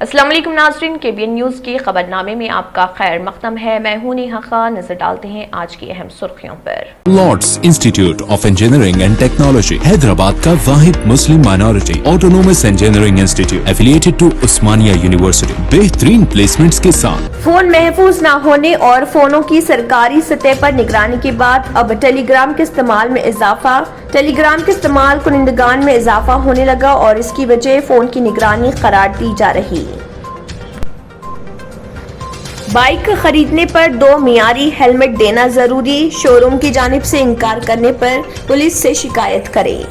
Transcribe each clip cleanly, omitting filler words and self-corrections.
अस्सलाम वालेकुम नाज़रीन, KBN न्यूज़ के खबरनामे में आपका खैर मक़दम है। मैं हूं नेहा खान। नजर डालते हैं आज की अहम सुर्खियों पर। Lords Institute of Engineering and Technology Hyderabad का वाहिद मुस्लिम minority autonomous engineering institute affiliated to Osmania University बेहतरीन प्लेसमेंट्स के साथ। फोन महफूज न होने और फोनों की सरकारी सतह पर निगरानी के बाद अब टेलीग्राम के इस्तेमाल में इजाफा। टेलीग्राम के इस्तेमाल कुनिंदगान में इजाफा होने लगा और इसकी वजह फोन की निगरानी करार दी जा रही। बाइक खरीदने पर 2 मियारी हेलमेट देना जरूरी, शोरूम की जानिब से इनकार करने पर पुलिस से शिकायत करें।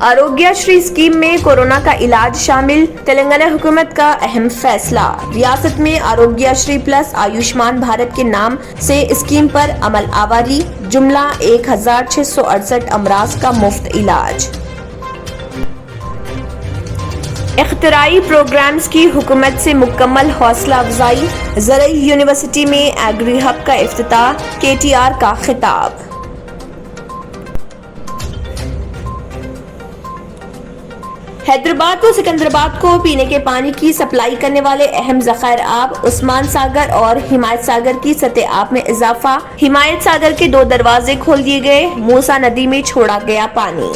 आरोग्यश्री स्कीम में कोरोना का इलाज शामिल, तेलंगाना हुकूमत का अहम फैसला। रियासत में आरोग्यश्री प्लस आयुष्मान भारत के नाम से स्कीम पर अमल आवारी, जुमला 1668 अमराज का मुफ्त इलाज। इख्तिराई प्रोग्राम्स की हुकूमत से मुकम्मल हौसला अफजाई, ज़रई यूनिवर्सिटी में एग्री हब का इफ्तिताह, KTR का खिताब। हैदराबाद व सिकंदराबाद को पीने के पानी की सप्लाई करने वाले अहम ज़खायर आब, उस्मान सागर और हिमायत सागर की सतह आब में इजाफा। हिमायत सागर के 2 दरवाजे खोल दिए गए, मूसा नदी में छोड़ा गया पानी।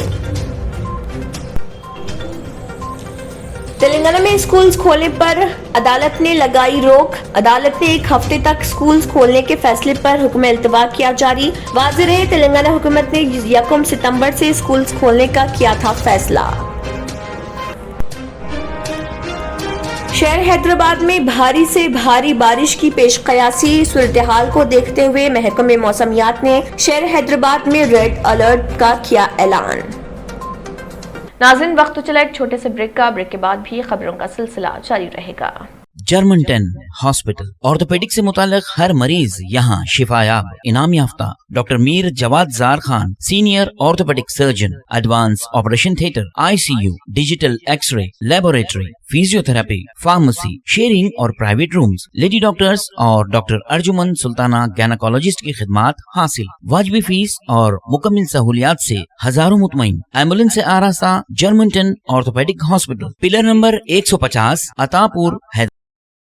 तेलंगाना में स्कूल्स खोलने पर अदालत ने लगाई रोक। अदालत ने 1 हफ्ते तक स्कूल्स खोलने के फैसले पर हुक्म इल्तवा किया जारी। वाज़ेह रहे तेलंगाना हुकूमत ने 1 सितंबर से स्कूल्स खोलने का किया था फैसला। शहर हैदराबाद में भारी से भारी बारिश की पेशकयासी सूरत-ए-हाल को देखते हुए महकमे मौसमियात ने शहर हैदराबाद में रेड अलर्ट का किया ऐलान। नाज़रीन, वक्त तो चला एक छोटे से ब्रेक का। ब्रेक के बाद भी खबरों का सिलसिला जारी रहेगा। जर्मनटन हॉस्पिटल ऑर्थोपेडिक से मुताल्लिक हर मरीज यहाँ शिफायाब। इनाम याफ्ता doctor Mir Jawad Jar Khan, senior orthopaedic surgeon, advance operation theatre, ICU, digital x-ray, laboratory, physiotherapy, pharmacy, sharing और प्राइवेट रूम्स, लेडी डॉक्टर्स और डॉक्टर अर्जुमन सुल्ताना गैनाकोलॉजिस्ट की खिदमात हासिल। वाजिबी फीस और मुकम्मल सहूलियात से हजारों मुतमईन। एम्बुलेंस से आरास्ता Germanten orthopaedic hospital, pillar number 150, Attapur, Hyderabad.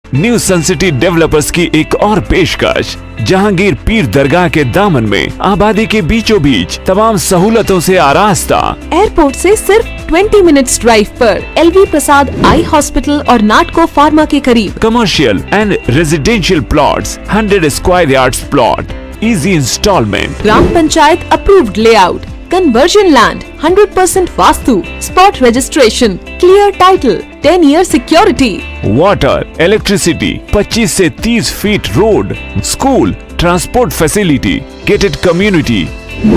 New सन सिटी डेवलपर्स की एक और पेशकश, जहांगीर पीर दरगाह के दामन में आबादी के बीचों बीच तमाम सहूलतों से आरास्ता। एयरपोर्ट से सिर्फ 20 मिनट्स ड्राइव पर LV प्रसाद आई हॉस्पिटल और नाटको फार्मा के करीब। Commercial and residential plots, 100 square yards plot, easy instalment. Gram panchayat approved layout, conversion land, 100% vastu, spot registration, clear title, 10 year security. Water, electricity, 25 से 30 feet road, school, transport facility, gated community.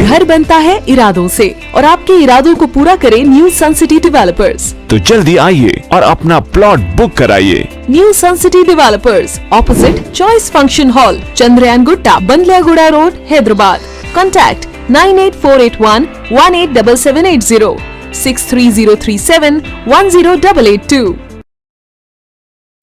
घर बनता है इरादों से और आपके इरादों को पूरा करे न्यू सन सिटी डेवलपर्स। तो जल्दी आइए और अपना प्लॉट बुक कराइए। न्यू सन city Developers, opposite Choice function hall, Chandrayangutta, Bandlaguda road, Hyderabad. Contact 98481 187780, 63037 10882।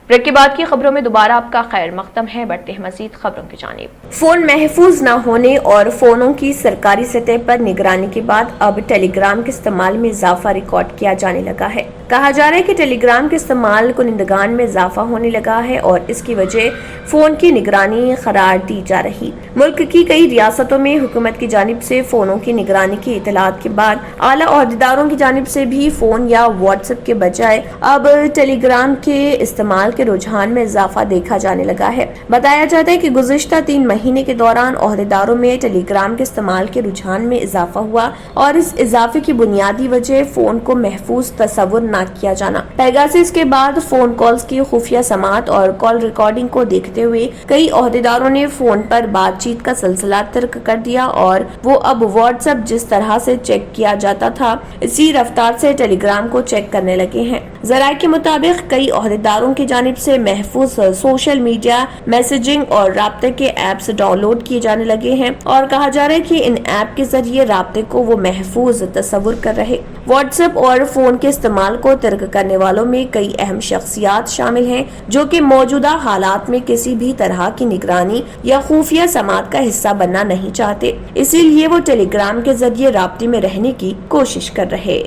Break के बाद की खबरों में दोबारा आपका खैर मक़दम है। बढ़ते हैं मजीद खबरों की जानिब। फोन महफूज न होने और फोनों की सरकारी सतह पर निगरानी के बाद अब टेलीग्राम के इस्तेमाल में इजाफा रिकॉर्ड किया जाने लगा है। कहा जा रहा है कि टेलीग्राम के इस्तेमाल कुनिंदगान में इजाफा होने लगा है और इसकी वजह फोन की निगरानी करार दी जा रही। मुल्क की कई रियासतों में हुकूमत की जानिब से फोनों की निगरानी की इतलात के बाद आला ओहदेदारों की जानिब से भी फोन या व्हाट्सएप के बजाय अब टेलीग्राम के इस्तेमाल के रुझान में इजाफा देखा जाने लगा है। बताया जाता है कि गुज़िश्ता 3 महीने के दौरान ओहदेदारों में टेलीग्राम के इस्तेमाल के रुझान में इजाफा हुआ और इस इजाफे की बुनियादी वजह फोन को महफूज तस्वुर न किया जाना। पेगासस के बाद फोन कॉल्स की खुफिया समात और कॉल रिकॉर्डिंग को देखते हुए कई ओहदेदारों ने फोन पर बातचीत का सिलसिला तर्क कर दिया और वो अब व्हाट्सएप जिस तरह से चेक किया जाता था इसी रफ्तार से टेलीग्राम को चेक करने लगे हैं। ज़राए के मुताबिक कई ओहदेदारों की जानिब से महफूज सोशल मीडिया मैसेजिंग और राब्ते के ऐप्स डाउनलोड किए जाने लगे हैं और कहा जा रहा है कि इन ऐप के जरिए राब्ते को वो महफूज तस्वुर कर रहे। व्हाट्सएप और फोन के इस्तेमाल को तर्क करने वालों में कई अहम शख्सियात शामिल हैं जो कि मौजूदा हालात में किसी भी तरह की निगरानी या खुफिया समात का हिस्सा बनना नहीं चाहते, इसीलिए वो टेलीग्राम के जरिए राब्ते में रहने की कोशिश कर रहे।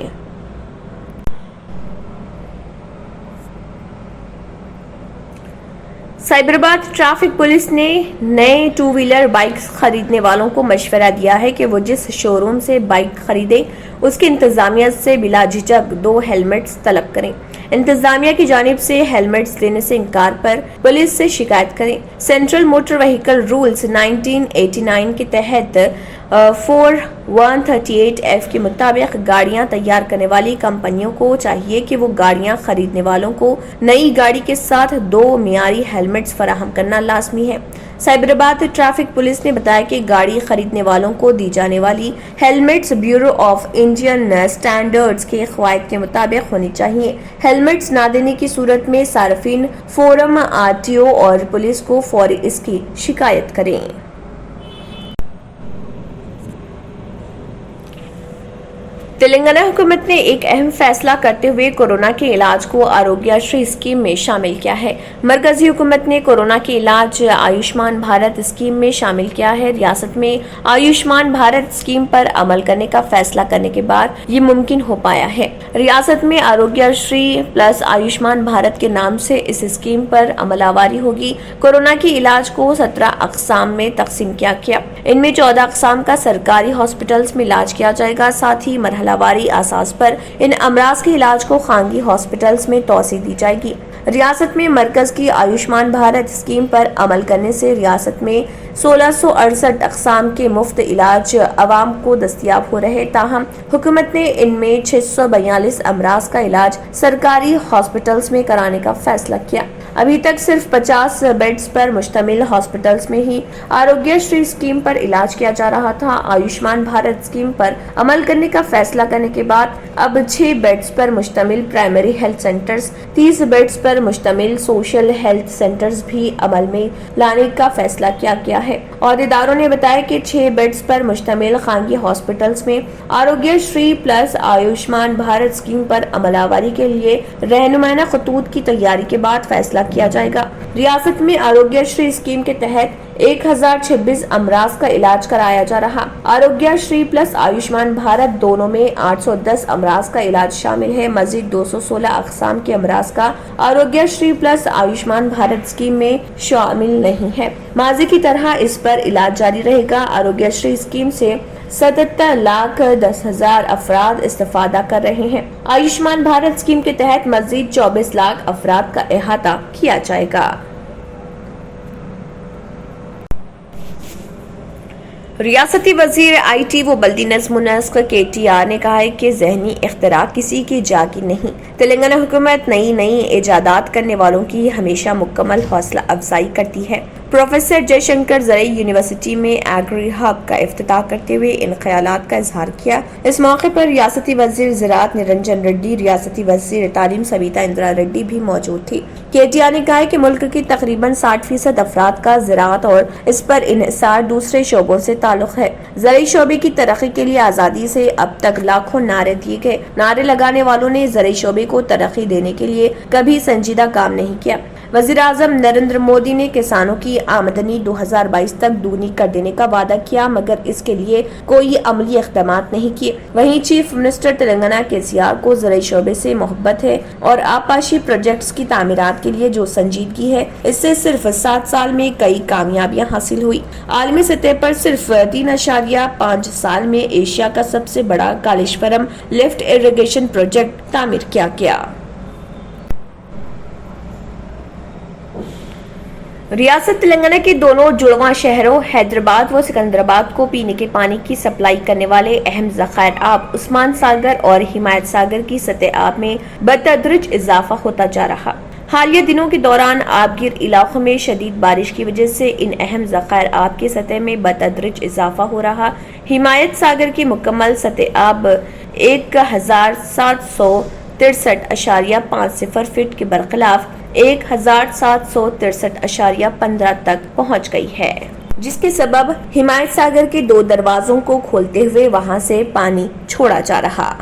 साइबराबाद ट्रैफिक पुलिस ने नए 2 व्हीलर बाइक्स खरीदने वालों को मशवरा दिया है कि वो जिस शोरूम से बाइक खरीदें उसकी इंतजामिया से बिला झिझक 2 हेलमेट्स तलब करें। इंतजामिया की जानिब से हेलमेट्स देने से इनकार पर पुलिस से शिकायत करें। सेंट्रल मोटर व्हीकल रूल्स 1989 के तहत 4138F के मुताबिक गाड़ियां तैयार करने वाली कंपनियों को चाहिए कि वो गाड़ियां खरीदने वालों को नई गाड़ी के साथ 2 मियारी हेलमेट्स फराहम करना लाजमी है। साइबराबाद ट्रैफिक पुलिस ने बताया कि गाड़ी खरीदने वालों को दी जाने वाली helmets bureau of Indian standards के क़वाइद के मुताबिक होनी चाहिए। हेलमेट्स ना देने की सूरत में सार्फिन फोरम RTO और पुलिस को फौरी इसकी शिकायत करें। तेलंगाना हुकूमत ने एक अहम फैसला करते हुए कोरोना के इलाज को आरोग्यश्री स्कीम में शामिल किया है। मरकजी हुकूमत ने कोरोना के इलाज आयुष्मान भारत स्कीम में शामिल किया है। रियासत में आयुष्मान भारत स्कीम पर अमल करने का फैसला करने के बाद ये मुमकिन हो पाया है। रियासत में आरोग्यश्री प्लस आयुष्मान भारत के नाम से इस स्कीम पर अमलावरी होगी। कोरोना के इलाज को 17 अक़साम में तकसीम किया गया। इनमें 14 अक़साम का सरकारी हॉस्पिटल्स में इलाज किया जाएगा। साथ ही मरहलावारी आसास पर इन अमराज के इलाज को खानगी हॉस्पिटल्स में तोसी दी जाएगी। रियासत में मरकज की आयुष्मान भारत स्कीम पर अमल करने से रियासत में 1668 अक़साम के मुफ्त इलाज अवाम को दस्तियाब हो रहे। ताहम हुकूमत ने इनमें 642 अमराज का इलाज सरकारी हॉस्पिटल्स में कराने का फैसला किया। अभी तक सिर्फ 50 बेड्स पर मुश्तमिल हॉस्पिटल्स में ही आरोग्यश्री स्कीम पर इलाज किया जा रहा था। आयुष्मान भारत स्कीम पर अमल करने का फैसला करने के बाद अब 6 बेड्स पर मुश्तमिल प्राइमरी हेल्थ सेंटर्स, 30 बेड्स पर मुश्तमिल सोशल हेल्थ सेंटर्स भी अमल में लाने का फैसला किया गया है। और इदारों ने बताया कि 6 बेड्स पर मुश्तमिल खानगी हॉस्पिटल्स में आरोग्यश्री प्लस आयुष्मान भारत स्कीम पर अमलावरी के लिए रहनुमाना खतूत की तैयारी के बाद फैसला किया जाएगा। रियासत में आरोग्यश्री स्कीम के तहत 1026 अमराज का इलाज कराया जा रहा। आरोग्यश्री प्लस आयुष्मान भारत दोनों में 810 अमराज का इलाज शामिल है। मजीद 216 अक़साम के अमराज का आरोग्यश्री प्लस आयुष्मान भारत स्कीम में शामिल नहीं है। माजी की तरह इस पर इलाज जारी रहेगा। आरोग्यश्री स्कीम से 77,10,000 अफराद इस्तेफादा कर रहे हैं। आयुष्मान भारत स्कीम के तहत मजीद 24 लाख अफराद का अहाता किया जाएगा। रियासती वजीर IT व बल्दी नज़्म नस्क KTR ने कहा है कि ज़हनी इख्तिरा किसी की जागी नहीं। तेलंगाना हुकूमत नई इजादात करने वालों की हमेशा मुकम्मल हौसला अफजाई करती है। प्रोफेसर जयशंकर ज़रई यूनिवर्सिटी में एग्री हब का इफ्तिताह करते हुए इन ख्यालात का इजहार किया। इस मौके पर रियासती वजीर ज़राअत निरंजन रेड्डी, रियासती वजीर तालीम सविता इंदिरा रेड्डी भी मौजूद थी। KTR ने कहा कि मुल्क की तकरीबन 60% अफराद का ज़राअत और इस पर इन्हिसार दूसरे शोबों से ताल्लुक है। ज़रई शोबे की तरक्की के लिए आज़ादी से अब तक लाखों नारे दिए गए। नारे लगाने वालों ने ज़रई शोबे को तरक्की देने के लिए कभी संजीदा काम नहीं किया। वज़ीर आज़म नरेंद्र मोदी ने किसानों की आमदनी 2022 तक दूनी कर देने का वादा किया, मगर इसके लिए कोई अमली इक़दामात नहीं किए। वहीं चीफ मिनिस्टर तेलंगाना KCR को ज़रई शोबे से मोहब्बत है और आपाशी प्रोजेक्ट्स की तामीरात के लिए जो संजीदगी है, इससे सिर्फ 7 साल में कई कामयाबियां हासिल हुई। आलमी सतह पर सिर्फ 3.5 साल में एशिया का सबसे बड़ा कालेश्वरम लिफ्ट इरिगेशन प्रोजेक्ट तामीर किया गया। रियासत तेलंगाना के दोनों जुड़वा शहरों हैदराबाद व सिकंदराबाद को पीने के पानी की सप्लाई करने वाले अहम ज़खायर आब उस्मान सागर और हिमायत सागर की सतह आब में बतदरीज इजाफा होता जा रहा। हालिया दिनों के दौरान आबगिर इलाकों में शदीद बारिश की वजह से इन अहम ज़खायर आब की सतह में बतदरीज इजाफा हो रहा। हिमायत सागर की मुकम्मल सतह आब 1763.50 फीट के बरखिलाफ 1763.15 तक पहुंच गई है, जिसके सबब हिमायत सागर के 2 दरवाजों को खोलते हुए वहां से पानी छोड़ा जा रहा।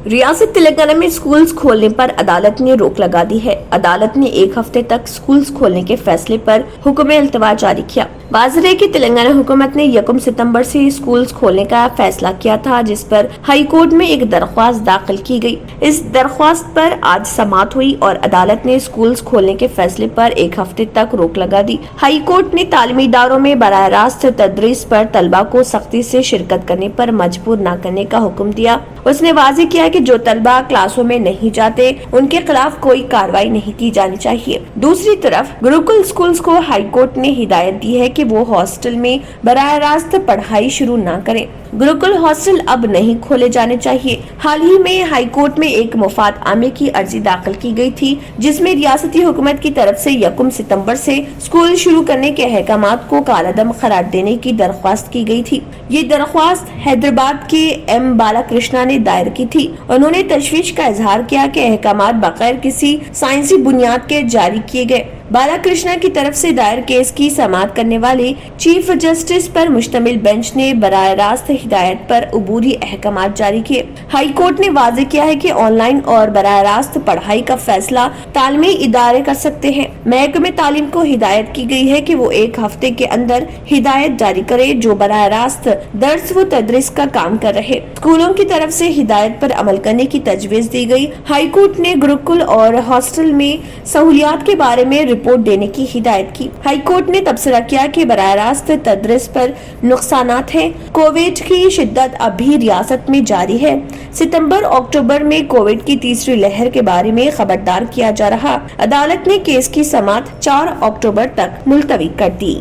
रियासत तेलंगाना में स्कूल्स खोलने पर अदालत ने रोक लगा दी है। अदालत ने 1 हफ्ते तक स्कूल्स खोलने के फैसले पर हुक्म अल्तवा जारी किया। वाज़ेह है कि तेलंगाना हुकूमत ने 1 सितंबर से स्कूल्स खोलने का फैसला किया था, जिस पर हाई कोर्ट में एक दरख्वास्त दाखिल की गई। इस दरख्वास्त पर आज समाअत हुई और अदालत ने स्कूल्स खोलने के फैसले पर 1 हफ्ते तक रोक लगा दी। हाई कोर्ट ने तालीमी इदारों में बराह रास्त तदरीस पर तलबा को सख्ती से शिरकत करने पर मजबूर न करने का हुक्म दिया। उसने वाज़ेह किया कि जो तलबा क्लासों में नहीं जाते उनके खिलाफ कोई कार्रवाई नहीं की जानी चाहिए। दूसरी तरफ गुरुकुल स्कूल्स को हाई कोर्ट ने हिदायत दी है कि वो हॉस्टल में बराह रास्त पढ़ाई शुरू न करें। गुरुकुल हॉस्टल अब नहीं खोले जाने चाहिए। हाल ही में हाई कोर्ट में एक मुफाद आमे की अर्जी दाखिल की गई थी, जिसमें रियासती हुकूमत की तरफ से 1 सितंबर से स्कूल शुरू करने के अहकामात को कालादम करार देने की दरख्वास्त की गई थी। ये दरख्वास्त हैदराबाद के एम बालाकृष्णा ने दायर की थी। उन्होंने तशवीश का इजहार किया कि अहकामात बगैर किसी साइंसी बुनियाद के जारी किए गए। बालाकृष्णा की तरफ से दायर केस की समाअत करने वाले चीफ जस्टिस पर मुश्तमिल बेंच ने बराह रास्त हिदायत पर अबूरी अहकामात जारी किए। हाई कोर्ट ने वाज़ेह किया है कि ऑनलाइन और बराह रास्त पढ़ाई का फैसला तालीमी इदारे कर सकते हैं। महकमे तालीम को हिदायत की गई है कि वो 1 हफ्ते के अंदर हिदायत जारी करे जो बराह रास्त दर्स व तदरीस का काम कर रहे। स्कूलों की तरफ से हिदायत पर अमल करने की तजवीज दी गई। हाई कोर्ट ने गुरुकुल और हॉस्टल में सहूलियात के बारे में रिपोर्ट देने की हिदायत की। हाई कोर्ट ने तबसरा किया कि बराह रास्त तदरीस पर नुकसानात हैं। कोविड की शिद्दत अभी रियासत में जारी है। सितंबर अक्टूबर में कोविड की तीसरी लहर के बारे में खबरदार किया जा रहा। अदालत ने केस की समाअत 4 अक्टूबर तक मुलतवी कर दी।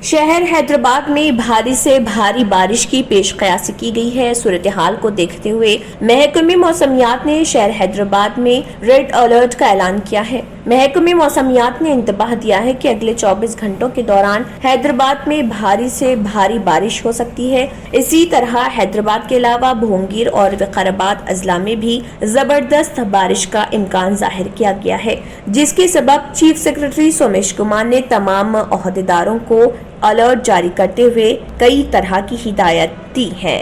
शहर हैदराबाद में भारी से भारी बारिश की पेशकयासी की गई है। सूरत हाल को देखते हुए महकमे मौसमियात ने शहर हैदराबाद में रेड अलर्ट का ऐलान किया है। महकमे मौसमियात ने इंतबाह दिया है कि अगले 24 घंटों के दौरान हैदराबाद में भारी से भारी बारिश हो सकती है। इसी तरह हैदराबाद के अलावा भोंगीर और विकाराबाद अजला में भी जबरदस्त बारिश का इम्कान जाहिर किया गया है, जिसके सबब चीफ सेक्रेटरी सोमेश कुमार ने तमाम ओहदेदारों को अलर्ट जारी करते हुए कई तरह की हिदायत दी है।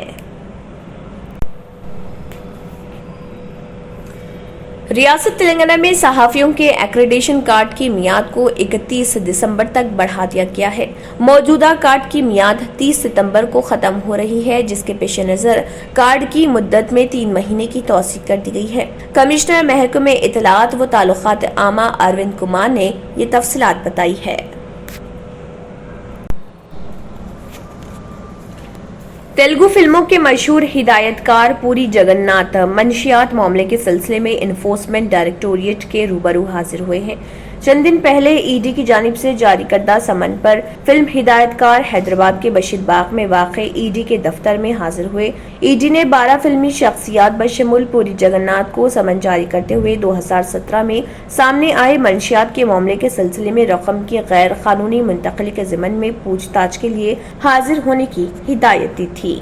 रियासत तेलंगाना में सहाफियों के एक्रेडिटेशन कार्ड की मियाद को 31 दिसंबर तक बढ़ा दिया गया है। मौजूदा कार्ड की मियाद 30 सितंबर को खत्म हो रही है, जिसके पेश नज़र कार्ड की मुद्दत में 3 महीने की तौसीक कर दी गई है। कमिश्नर महकमे इत्तलात व ताल्लुकात आमा अरविंद कुमार ने ये तफसीलात बताई है। तेलुगु फिल्मों के मशहूर हिदायतकार पूरी जगन्नाथ मंशियात मामले के सिलसिले में इन्फोर्समेंट डायरेक्टोरेट के रूबरू हाजिर हुए हैं। चंद दिन पहले ईडी की जानिब से जारी करदा समन पर फिल्म हिदायतकार हैदराबाद के बशीर बाग में वाक़ ईडी के दफ्तर में हाजिर हुए। ईडी ने 12 फिल्मी शख्सियात बशमुल पूरी जगन्नाथ को समन जारी करते हुए 2017 में सामने आए मंशियात के मामले के सिलसिले में रकम की गैर कानूनी मुंतकली के ज़िमन में पूछताछ के लिए हाजिर होने की हिदायत दी थी।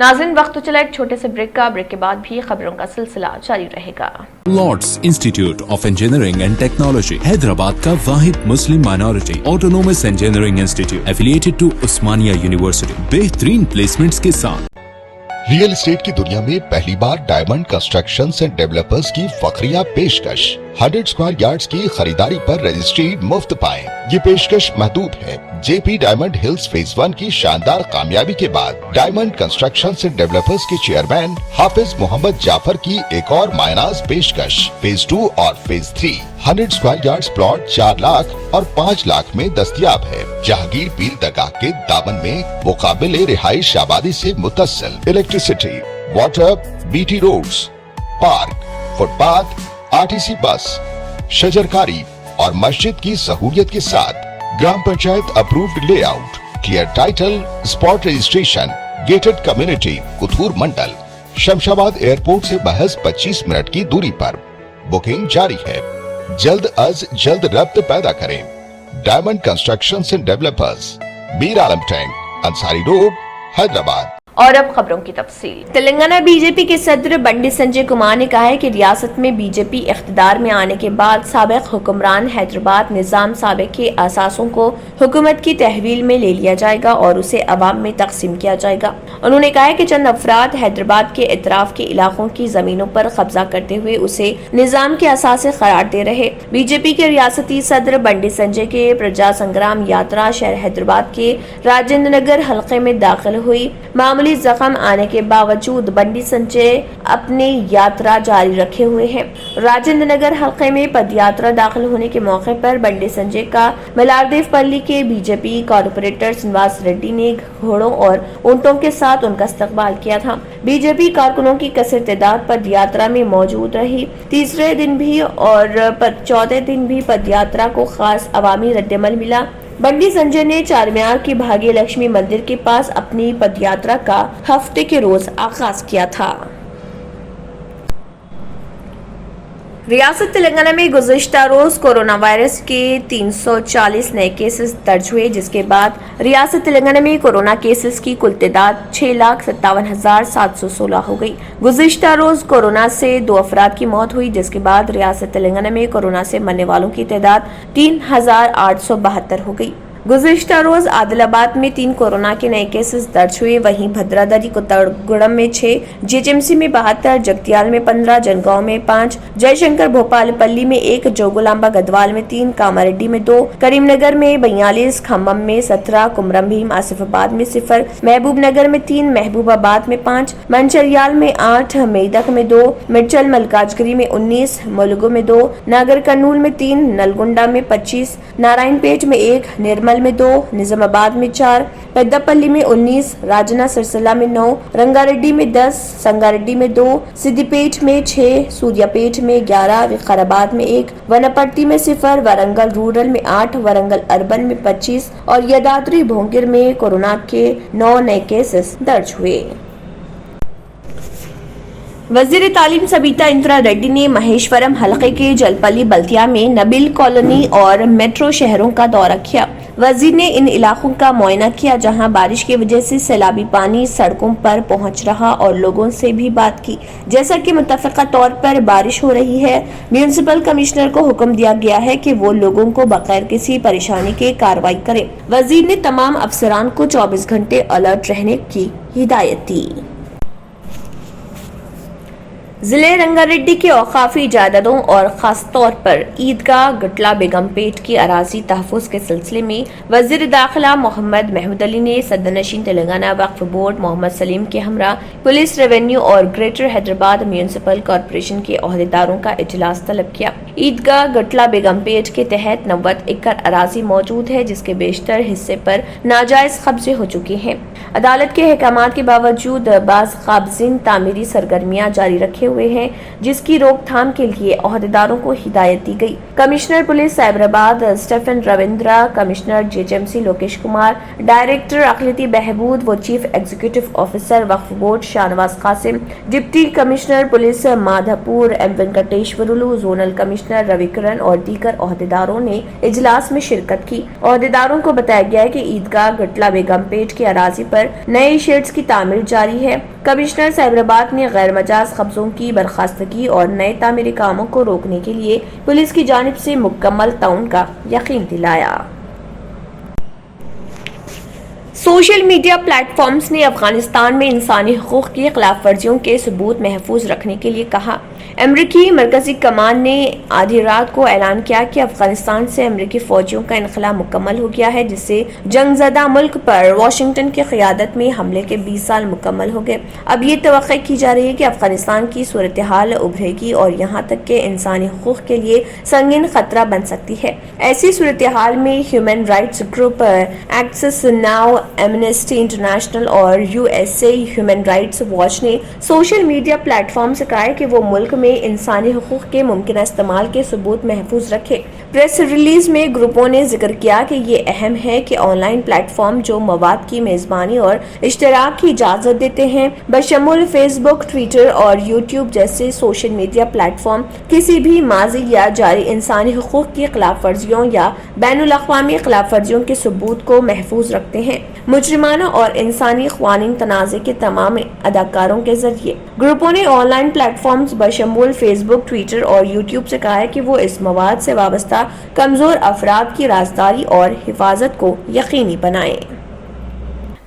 नाज़रीन, वक्त तो चला एक छोटे से ब्रेक का। ब्रेक के बाद भी खबरों का सिलसिला जारी रहेगा। Lords Institute of Engineering and Technology Hyderabad का वाहिद मुस्लिम minority autonomous engineering institute affiliated to Osmania University बेहतरीन प्लेसमेंट्स के साथ। रियल एस्टेट की दुनिया में पहली बार डायमंड कंस्ट्रक्शंस एंड डेवलपर्स की फखरिया पेशकश 100 स्क्वायर यार्ड्स की खरीदारी पर रजिस्ट्री मुफ्त पाएं। ये पेशकश महदूद है। जेपी डायमंड हिल्स फेज 1 की शानदार कामयाबी के बाद डायमंड कंस्ट्रक्शंस एंड डेवलपर्स के चेयरमैन हाफिज मोहम्मद जाफर की एक और मायनाज पेशकश फेज 2 और phase 3 100 square yards plot 4 lakh और 5 लाख में दस्तयाब है। जहांगीर पीर दरगाह के दामन में मुकाबिल रिहाइश आबादी से मुतस्सिल electricity, water, BT roads, park, footpath, RTC bus, शजरकारी और मस्जिद की सहूलियत के साथ gram panchayat approved layout, clear title, spot registration, gated community, Kuthur mandal, Shamshabad airport से महज 25 मिनट की दूरी पर। बुकिंग जारी है। जल्द अज जल्द रब्त पैदा करें। Diamond Constructions and developers, Mir Alam tank, Ansari road, Hyderabad. और अब खबरों की तफसील। तेलंगाना बीजेपी के सदर बंडी संजय कुमार ने कहा है कि रियासत में बीजेपी इख्तिदार में आने के बाद साबिक हुक्मरान हैदराबाद निजाम साबिक के असासों को हुकूमत की तहवील में ले लिया जाएगा और उसे अवाम में तकसीम किया जाएगा। انہوں نے کہا کہ چند افراد حیدرآباد کے اطراف کے علاقوں کی زمینوں پر قبضہ کرتے ہوئے اسے نظام کے اثاثے قرار دے رہے۔ بی جے پی کے ریاستی صدر بنڈی سنجے کے پرجا سنگرام یاترا شہر حیدرآباد کے راجندر نگر حلقے میں داخل ہوئی۔ معمولی زخم آنے کے باوجود بنڈی سنجے اپنی یاترا جاری رکھے ہوئے ہیں۔ راجندر نگر حلقے میں پد یاترا داخل ہونے کے موقع پر بنڈی سنجے کا ملاردیو پلی کے بی جے پی کارپوریٹر سنواس ریڈی نے گھوڑوں اور اونٹوں کے ساتھ ان کا استقبال کیا تھا۔ بی جے پی کارکنوں کی کثیر تعداد پد یاترا میں موجود رہی۔ تیسرے دن بھی اور چوتھے دن بھی پد یاترا کو خاص عوامی رد عمل ملا۔ بنڈی سنجے نے چار مینار کے بھاگیہ لکشمی مندر کے پاس اپنی پد یاترا کا ہفتے کے روز آغاز کیا تھا۔ ریاست تلنگانہ میں گزشتہ روز کورونا وائرس کے 340 نئے کیسز درج ہوئے، جس کے بعد ریاست تلنگانہ میں کورونا کیسز کی کل تعداد 6,57,716 ہو گئی۔ گزشتہ روز کورونا سے 2 افراد کی موت ہوئی، جس کے بعد ریاست تلنگانہ میں کورونا سے مرنے والوں کی تعداد 3,872 ہو گئی۔ گزشتہ روز عادل آباد میں 3 کورونا کے نئے کیسز درج ہوئے، وہیں بھدرادری کوتڑگوڑم میں 6، جی ایچ ایم سی میں 72، جگتیال میں 15، جنگاؤں میں 5، جے شنکر بھوپال پلی میں 1، جوگولامبا گدوال میں 3، کاماریڈی میں 2، کریم نگر میں 42، کھمم میں 17، کمرم بھیم آصف آباد میں 0، محبوب نگر میں 3، محبوب آباد میں 5، منچریال میں 8، میدک میں 2، مرچل ملکاج گری میں 19، ملگو میں 2، ناگر کرنول میں 3، نلگنڈا میں 25، نارائن پیٹ میں 1، نرمل میں 2، نظام آباد میں 4، پیدا پلی میں 19، راجنا سرسلہ میں 9، رنگا ریڈی میں 10، سنگا ریڈی میں 2، سدھی پیٹ میں 6، سوریا پیٹ میں 11، وقار آباد میں 1، ونپرتی میں 0، ورنگل رورل میں 8، ورنگل اربن میں 25 اور یدادری بھونگیر میں کورونا کے 9 نئے کیسز درج ہوئے۔ وزیر تعلیم سبیتا اندرا ریڈی نے مہیشورم حلقے کے جلپلی بلتیا میں نبیل کالونی اور میٹرو شہروں کا دورہ کیا۔ وزیر نے ان علاقوں کا معائنہ کیا جہاں بارش کی وجہ سے سیلابی پانی سڑکوں پر پہنچ رہا اور لوگوں سے بھی بات کی۔ جیسا کہ متفقہ طور پر بارش ہو رہی ہے، میونسپل کمشنر کو حکم دیا گیا ہے کہ وہ لوگوں کو بغیر کسی پریشانی کے کارروائی کریں۔ وزیر نے تمام افسران کو 24 گھنٹے الرٹ رہنے کی ہدایت دی۔ ضلع رنگا ریڈی کے اوقافی جائیدادوں اور خاص طور پر عیدگاہ گٹلہ بیگم پیٹ کی اراضی تحفظ کے سلسلے میں وزیر داخلہ محمد محمود علی نے صدر نشین تلنگانہ وقف بورڈ محمد سلیم کے ہمراہ پولیس، ریونیو اور گریٹر حیدرآباد میونسپل کارپوریشن کے عہدیداروں کا اجلاس طلب کیا۔ عیدگاہ گٹلہ بیگم پیٹ کے تحت 90 ایکڑ اراضی موجود ہے، جس کے بیشتر حصے پر ناجائز قبضے ہو چکے ہیں۔ عدالت کے احکامات کے باوجود بعض قابضین تعمیری سرگرمیاں جاری رکھے ہوئے ہیں، جس کی روک تھام کے لیے عہدیداروں کو ہدایت دی گئی۔ Commissioner police Cyberabad Stephen Ravindra, commissioner G H M C Lokesh Kumar, director اقلیتی بہبود و chief executive officer Waqf board Shahnawaz Qasim, deputy commissioner police Madhapur M وینکٹیشورلو، zonal commissioner روی کرن اور دیگر عہدیداروں نے اجلاس میں شرکت کی۔ عہدیداروں کو بتایا گیا کہ عیدگاہ گٹلہ بیگم پیٹ کی اراضی پر نئے شیڈز کی تعمیر جاری ہے۔ کمشنر سائبرآباد نے غیر مجاز قبضوں کی برخاستگی اور نئے تعمیری کاموں کو روکنے کے لیے پولیس کی جانب سے مکمل تعاون کا یقین دلایا۔ سوشل میڈیا پلیٹ فارمز نے افغانستان میں انسانی حقوق کی خلاف ورزیوں کے ثبوت محفوظ رکھنے کے لیے کہا۔ امریکی مرکزی کمان نے آدھی رات کو اعلان کیا کہ افغانستان سے امریکی فوجیوں کا انخلا مکمل ہو گیا ہے، جس سے جنگ زدہ ملک پر واشنگٹن کی قیادت میں حملے کے 20 سال مکمل ہو گئے۔ اب یہ توقع کی جا رہی ہے کہ افغانستان کی صورتحال ابھرے گی اور یہاں تک کہ انسانی حقوق کے لیے سنگین خطرہ بن سکتی ہے۔ ایسی صورتحال میں human rights group access now, amnesty international اور USA ہیومن رائٹس واچ نے سوشل میڈیا پلیٹ فارم سے کہا ہے کہ وہ ملک میں انسانی حقوق کے ممکنہ استعمال کے ثبوت محفوظ رکھے۔ پریس ریلیز میں گروپوں نے ذکر کیا کہ یہ اہم ہے کہ آن لائن پلیٹ فارم جو مواد کی میزبانی اور اشتراک کی اجازت دیتے ہیں، بشمول فیس بک، ٹویٹر اور یوٹیوب جیسے سوشل میڈیا پلیٹ فارم، کسی بھی ماضی یا جاری انسانی حقوق کی خلاف ورزیوں یا بین الاقوامی خلاف ورزیوں کے ثبوت کو محفوظ رکھتے ہیں۔ مجرمانہ اور انسانی قوانین تنازع کے تمام اداکاروں کے ذریعے گروپوں نے آن لائن پلیٹ فارمز بشمول فیس بک، ٹویٹر اور یوٹیوب سے کہا ہے کہ وہ اس مواد سے وابستہ کمزور افراد کی رازداری اور حفاظت کو یقینی بنائیں۔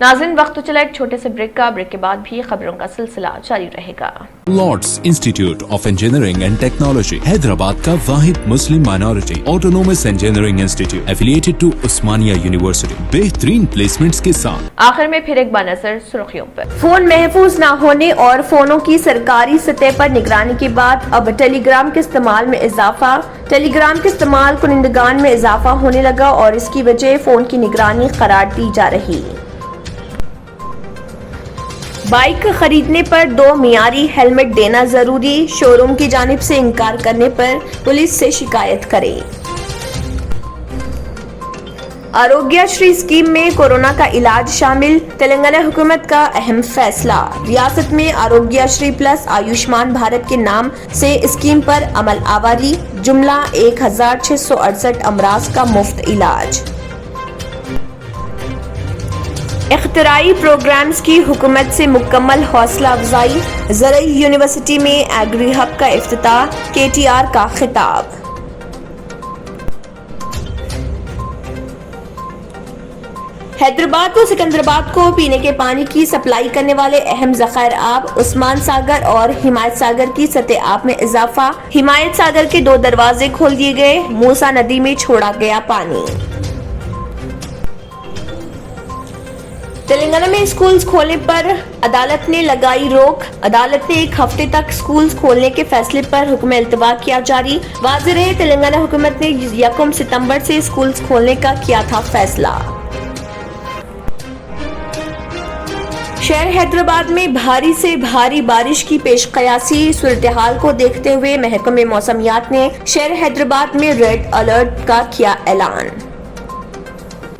नाज़रीन, वक्त तो चला एक छोटे से ब्रेक का। ब्रेक के बाद भी खबरों का सिलसिला जारी रहेगा। Lords Institute of Engineering and Technology, Hyderabad का वाहिद मुस्लिम minority autonomous engineering institute affiliated to Osmania University, बेहतरीन प्लेसमेंट्स के साथ। आखिर में फिर एक बार नजर सुर्खियों पर। फोन महफूज न होने और फोनों की सरकारी सतह पर निगरानी के बाद अब टेलीग्राम के इस्तेमाल में इजाफा। टेलीग्राम के इस्तेमाल कुनिंदगान में इजाफा होने लगा और इसकी वजह फोन की निगरानी करार दी जा रही। बाइक खरीदने पर 2 मियारी हेलमेट देना जरूरी, शोरूम की जानिब से इनकार करने पर पुलिस से शिकायत करें। आरोग्यश्री स्कीम में कोरोना का इलाज शामिल, तेलंगाना हुकूमत का अहम फैसला। रियासत में आरोग्यश्री प्लस आयुष्मान भारत के नाम से स्कीम पर अमल आवारी, जुमला 1668 अमराज का मुफ्त इलाज। इख्तिराई प्रोग्राम्स की हुकूमत से मुकम्मल हौसला अफजाई, ज़रई यूनिवर्सिटी में एग्री हब का इफ्तिताह, KTR का खिताब। हैदराबाद व सिकंदराबाद को पीने के पानी की सप्लाई करने वाले अहम ज़खायर आब उस्मान सागर और हिमायत सागर की सतह आब में इजाफा। हिमायत सागर के 2 दरवाजे खोल दिए गए, मूसा नदी में छोड़ा गया पानी। तेलंगाना में स्कूल्स खोलने पर अदालत ने लगाई रोक। अदालत ने 1 हफ्ते तक स्कूल्स खोलने के फैसले पर हुक्म इल्तवा किया जारी। वाज़ेह रहे, तेलंगाना हुकूमत ने 1 सितंबर से स्कूल्स खोलने का किया था फैसला। शहर हैदराबाद में भारी से भारी बारिश की पेशकयासी सूरत-ए-हाल को देखते हुए महकमे मौसमियात ने शहर हैदराबाद में रेड अलर्ट का किया ऐलान।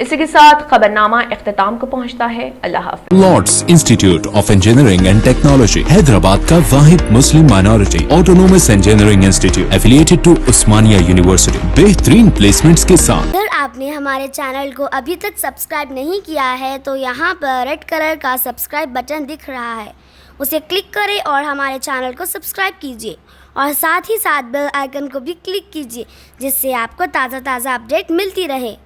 इसी के साथ खबरनामा इख्तिताम को पहुंचता है। अल्लाह हाफ़िज़। Lords Institute of Engineering and Technology, Hyderabad का वाहिद मुस्लिम minority autonomous engineering institute affiliated to Osmania University, बेहतरीन प्लेसमेंट्स के साथ। अगर आपने हमारे चैनल को अभी तक सब्सक्राइब नहीं किया है तो यहाँ पर रेड कलर का सब्सक्राइब बटन दिख रहा है, उसे क्लिक करें और हमारे चैनल को सब्सक्राइब कीजिए और साथ ही साथ बेल आइकन को भी क्लिक कीजिए, जिससे आपको ताज़ा अपडेट मिलती रहे।